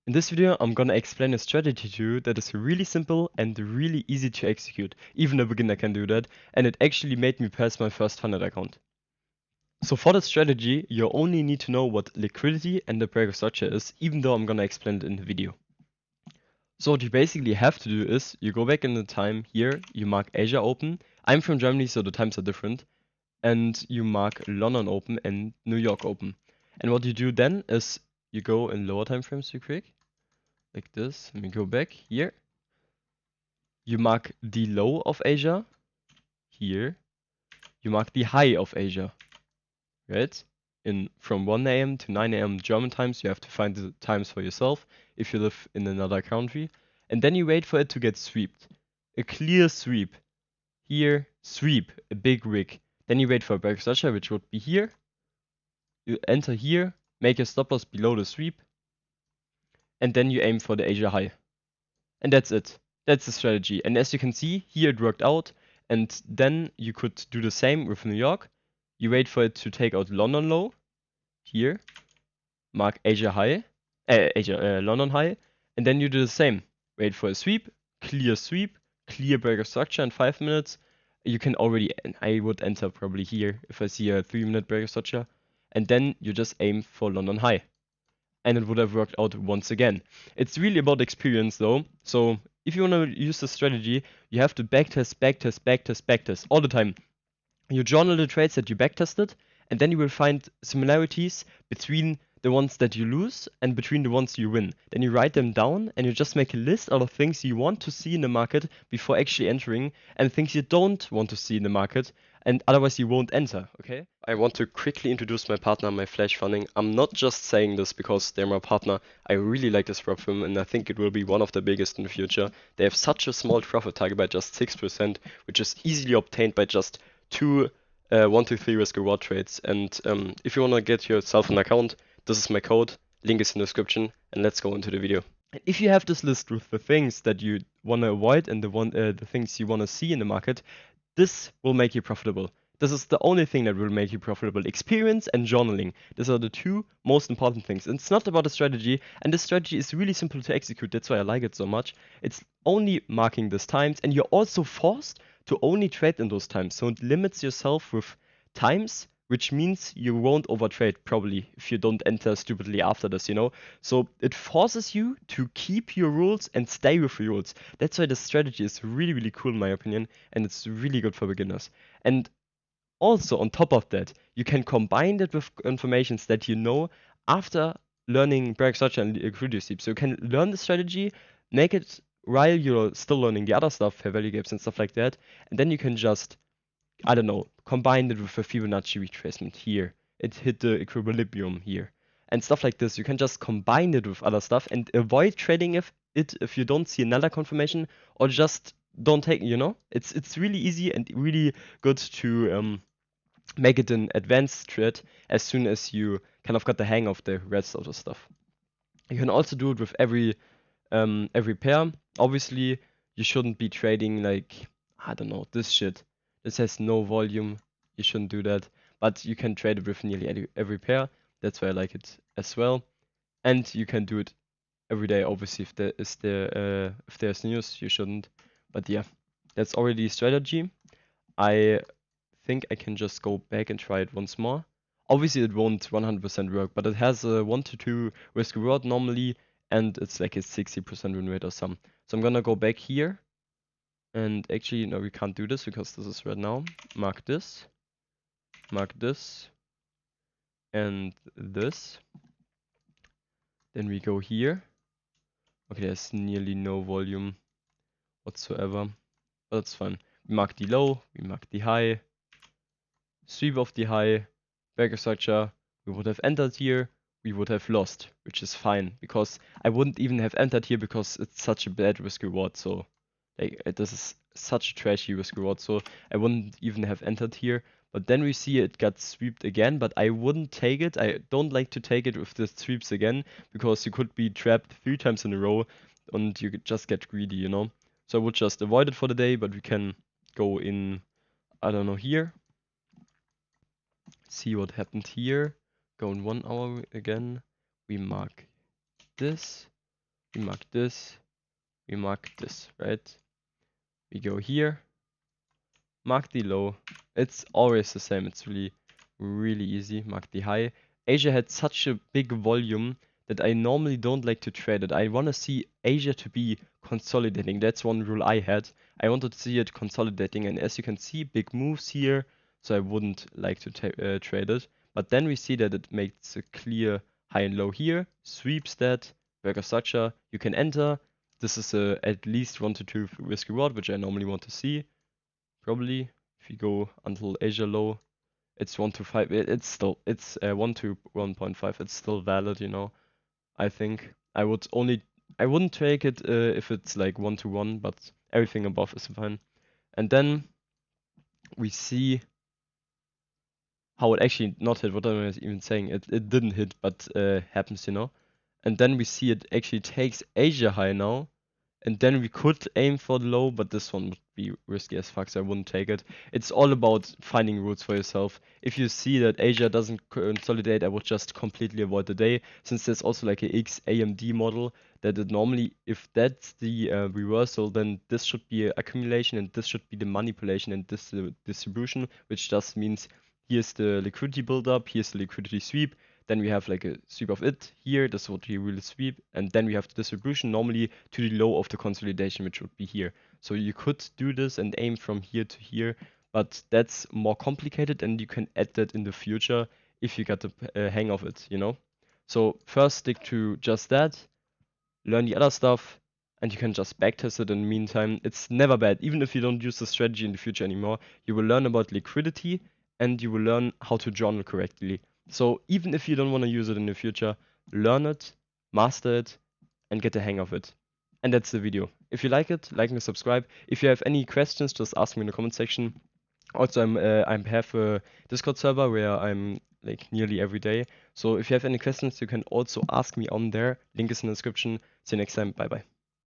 In this video, I'm gonna explain a strategy to you that is really simple and really easy to execute. Even a beginner can do that, and it actually made me pass my first 100 account. So for the strategy, you only need to know what liquidity and the breaker structure is, even though I'm gonna explain it in the video. So what you basically have to do is, you go back in the time here, you mark Asia open. I'm from Germany, so the times are different. And you mark London open and New York open. And what you do then is, you go in lower time frames real quick. Like this. Let me go back here. You mark the low of Asia here. You mark the high of Asia, right? From 1 a.m. to 9 a.m. German times, you have to find the times for yourself if you live in another country. And then you wait for it to get swept. A clear sweep. Here, sweep, a big wick. Then you wait for a break structure, which would be here. You enter here, make your stop loss below the sweep. And then you aim for the Asia high. And that's it. That's the strategy. And as you can see, here it worked out. And then you could do the same with New York. You wait for it to take out London low. Here. Mark Asia high. London high. And then you do the same. Wait for a sweep. Clear breaker structure in 5 minutes. You can already, I would enter probably here if I see a 3-minute breaker structure. And then you just aim for London high. And it would have worked out once again. It's really about experience though. So if you want to use the strategy, you have to backtest all the time. You journal the trades that you backtested, and then you will find similarities between the ones that you lose and between the ones you win. Then you write them down and you just make a list out of things you want to see in the market before actually entering and things you don't want to see in the market, and otherwise you won't enter, okay? I want to quickly introduce my partner, my Flash Funding. I'm not just saying this because they're my partner. I really like this prop firm and I think it will be one of the biggest in the future. They have such a small profit target by just 6%, which is easily obtained by just 2 1 to 3 risk reward trades. And if you want to get yourself an account, this is my code, link is in the description, and let's go into the video. And if you have this list with the things that you want to avoid and the things you want to see in the market, this will make you profitable. This is the only thing that will make you profitable. Experience and journaling. These are the 2 most important things. And it's not about a strategy, and this strategy is really simple to execute. That's why I like it so much. It's only marking these times, and you're also forced to only trade in those times. So it limits yourself with times, which means you won't overtrade probably if you don't enter stupidly after this, you know? So it forces you to keep your rules and stay with your rules. That's why the strategy is really, really cool in my opinion, and it's really good for beginners. And also on top of that, you can combine it with informations that you know after learning break structure and liquidity sweep. So you can learn the strategy, make it while you're still learning the other stuff, fair value gaps and stuff like that, and then you can just, I don't know, combine it with a Fibonacci retracement here. It hit the equilibrium here. And stuff like this. You can just combine it with other stuff and avoid trading if you don't see another confirmation, or just don't take, you know? It's really easy and really good to make it an advanced trade as soon as you kind of got the hang of the rest of the stuff. You can also do it with every pair. Obviously, you shouldn't be trading like, I don't know, this shit. This has no volume. You shouldn't do that. But you can trade it with nearly every pair. That's why I like it as well. And you can do it every day. Obviously, if there's news, you shouldn't. But yeah, that's already a strategy. I think I can just go back and try it once more. Obviously, it won't 100% work, but it has a 1 to 2 risk reward normally, and it's like a 60% win rate or some. So I'm gonna go back here, and actually, no, we can't do this because this is right now. Mark this, and this. Then we go here. Okay, there's nearly no volume whatsoever, but that's fine. We mark the low, we mark the high, sweep of the high, breaker structure. We would have entered here, we would have lost, which is fine because I wouldn't even have entered here because it's such a bad risk reward. So like this is such a trashy risk reward, so I wouldn't even have entered here. But then we see it got swept again, but I wouldn't take it. I don't like to take it with the sweeps again because you could be trapped 3 times in a row and you could just get greedy, you know? So I would just avoid it for the day, but we can go in, I don't know, here. See what happened here. Go in 1 hour again. We mark this. we mark this, right? We go here, mark the low. It's always the same. It's really easy. Mark the high. Asia had such a big volume that I normally don't like to trade it. I want to see Asia to be consolidating. That's one rule I had. I wanted to see it consolidating, and as you can see, big moves here, so I wouldn't like to trade it. But then we see that it makes a clear high and low here, sweeps that, work of structure, you can enter. This is at least 1 to 2 risk reward, which I normally want to see. Probably if you go until Asia low, it's 1 to 5. It's 1 to 1.5. It's still valid, you know. I think I wouldn't take it if it's like 1 to 1, but everything above is fine. And then we see how it actually not hit. What am I even saying? It didn't hit, but happens, you know. And then we see it actually takes Asia high now. And then we could aim for the low, but this one would be risky as fuck, so I wouldn't take it. It's all about finding routes for yourself. If you see that Asia doesn't consolidate, I would just completely avoid the day, since there's also like a XAMD model that it normally, if that's the reversal, then this should be accumulation and this should be the manipulation and this distribution, which just means here's the liquidity buildup, here's the liquidity sweep, then we have like a sweep of it here, that's what we will sweep, and then we have the distribution normally to the low of the consolidation, which would be here. So you could do this and aim from here to here, but that's more complicated and you can add that in the future if you got the hang of it, you know? So first stick to just that, learn the other stuff, and you can just backtest it in the meantime. It's never bad. Even if you don't use the strategy in the future anymore, you will learn about liquidity and you will learn how to journal correctly. So even if you don't want to use it in the future, learn it, master it, and get the hang of it. And that's the video. If you like it, like and subscribe. If you have any questions, just ask me in the comment section. Also, I have a Discord server where I'm like nearly every day. So if you have any questions, you can also ask me on there. Link is in the description. See you next time. Bye bye.